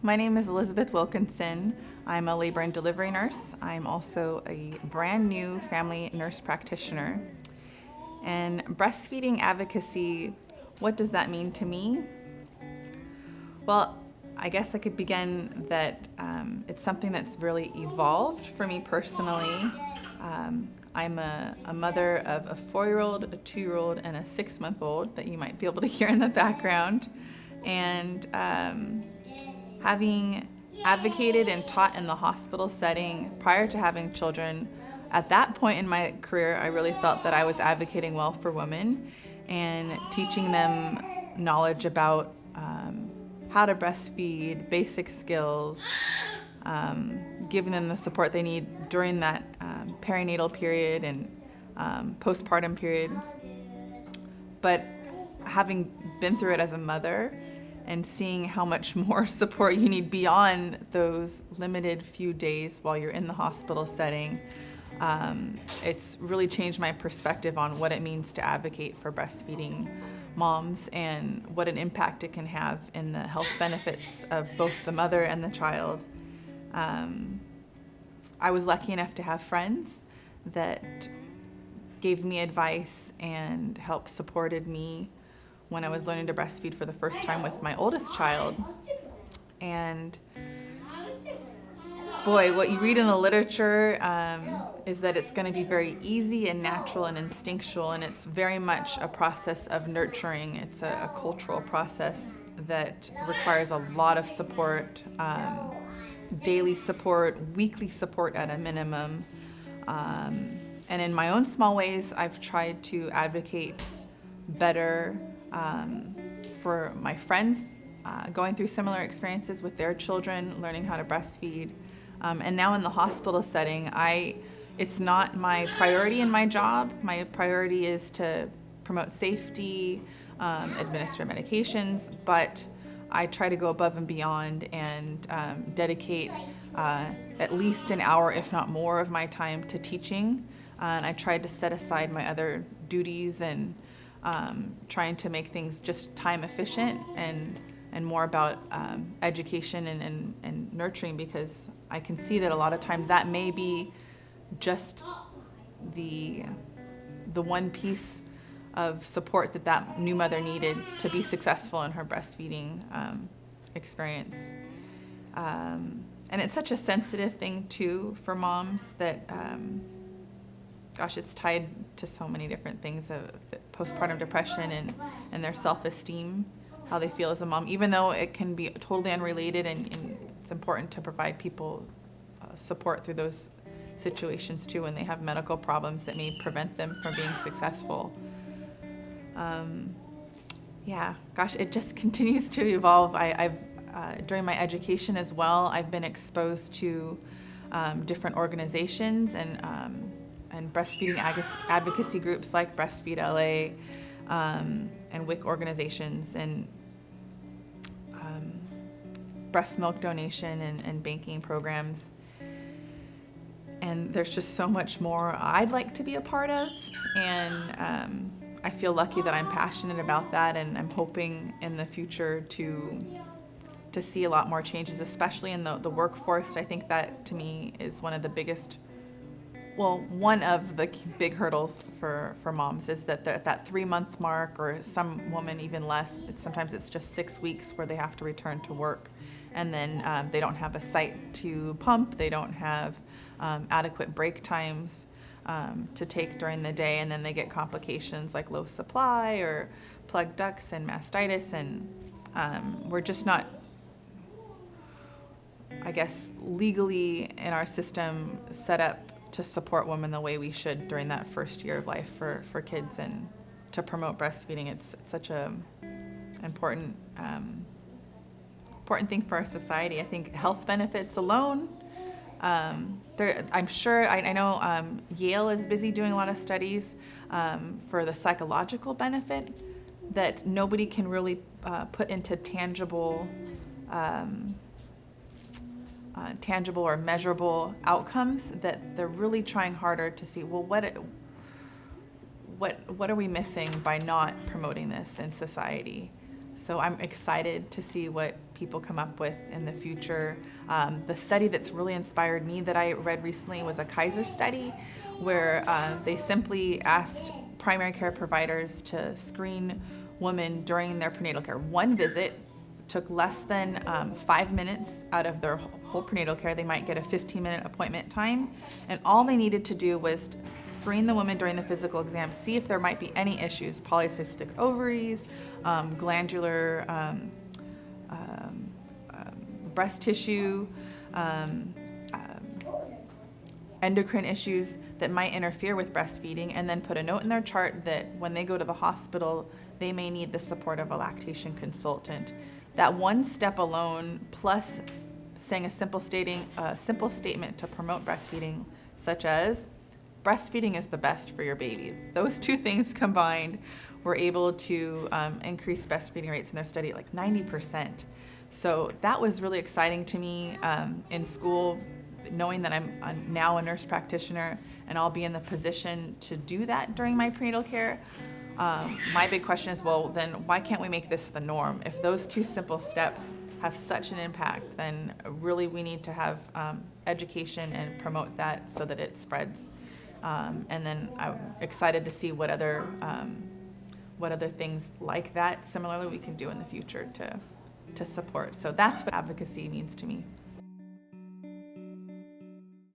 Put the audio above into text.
My name is Elizabeth Wilkinson. I'm a labor and delivery nurse. I'm also a brand new family nurse practitioner. And breastfeeding advocacy, what does that mean to me? Well, I guess I could begin that it's something that's really evolved for me personally. I'm a mother of a 4-year-old, a 2-year-old, and a 6-month-old that you might be able to hear in the background. And having advocated and taught in the hospital setting prior to having children, at that point in my career, I really felt that I was advocating well for women and teaching them knowledge about how to breastfeed, basic skills, giving them the support they need during that perinatal period and postpartum period. But having been through it as a mother and seeing how much more support you need beyond those limited few days while you're in the hospital setting, it's really changed my perspective on what it means to advocate for breastfeeding moms and what an impact it can have in the health benefits of both the mother and the child. I was lucky enough to have friends that gave me advice and helped supported me when I was learning to breastfeed for the first time with my oldest child. And boy, what you read in the literature is that it's going to be very easy and natural and instinctual, and it's very much a process of nurturing. It's a cultural process that requires a lot of support, daily support, weekly support at a minimum. And in my own small ways, I've tried to advocate better for my friends going through similar experiences with their children, learning how to breastfeed. And now in the hospital setting, it's not my priority in my job. My priority is to promote safety, administer medications, but I try to go above and beyond and dedicate at least an hour, if not more, of my time to teaching. And I tried to set aside my other duties and trying to make things just time efficient and more about education and nurturing, because I can see that a lot of times that may be just the one piece of support that new mother needed to be successful in her breastfeeding experience. And it's such a sensitive thing too for moms that it's tied to so many different things of postpartum depression and their self-esteem, how they feel as a mom, even though it can be totally unrelated, and it's important to provide people support through those situations too when they have medical problems that may prevent them from being successful. It just continues to evolve. I've during my education as well, I've been exposed to different organizations and breastfeeding advocacy groups like BreastfeedLA and WIC organizations and breast milk donation and banking programs. And there's just so much more I'd like to be a part of, and I feel lucky that I'm passionate about that, and I'm hoping in the future to see a lot more changes, especially in the workforce. I think that to me is one of the big hurdles for moms is that at that 3-month mark, or some women even less, sometimes it's just 6 weeks where they have to return to work, and then they don't have a site to pump, they don't have adequate break times to take during the day, and then they get complications like low supply or plugged ducts and mastitis, and we're just not, I guess, legally in our system set up to support women the way we should during that first year of life for kids, and to promote breastfeeding. It's such a important thing for our society. I think health benefits alone, I'm sure, I know Yale is busy doing a lot of studies for the psychological benefit that nobody can really put into tangible or measurable outcomes, that they're really trying harder to see, well, what are we missing by not promoting this in society? So I'm excited to see what people come up with in the future. The study that's really inspired me that I read recently was a Kaiser study where they simply asked primary care providers to screen women during their prenatal care. One visit took less than 5 minutes out of their whole prenatal care. They might get a 15-minute appointment time, and all they needed to do was screen the woman during the physical exam, see if there might be any issues: polycystic ovaries, glandular breast tissue, endocrine issues that might interfere with breastfeeding, and then put a note in their chart that when they go to the hospital, they may need the support of a lactation consultant. That one step alone, plus saying a simple statement to promote breastfeeding, such as, breastfeeding is the best for your baby. Those two things combined were able to increase breastfeeding rates in their study at like 90%. So that was really exciting to me in school, knowing that I'm now a nurse practitioner and I'll be in the position to do that during my prenatal care. My big question is, well, then why can't we make this the norm? If those two simple steps have such an impact, then really we need to have education and promote that so that it spreads. And then I'm excited to see what other things like that similarly we can do in the future to support. So that's what advocacy means to me.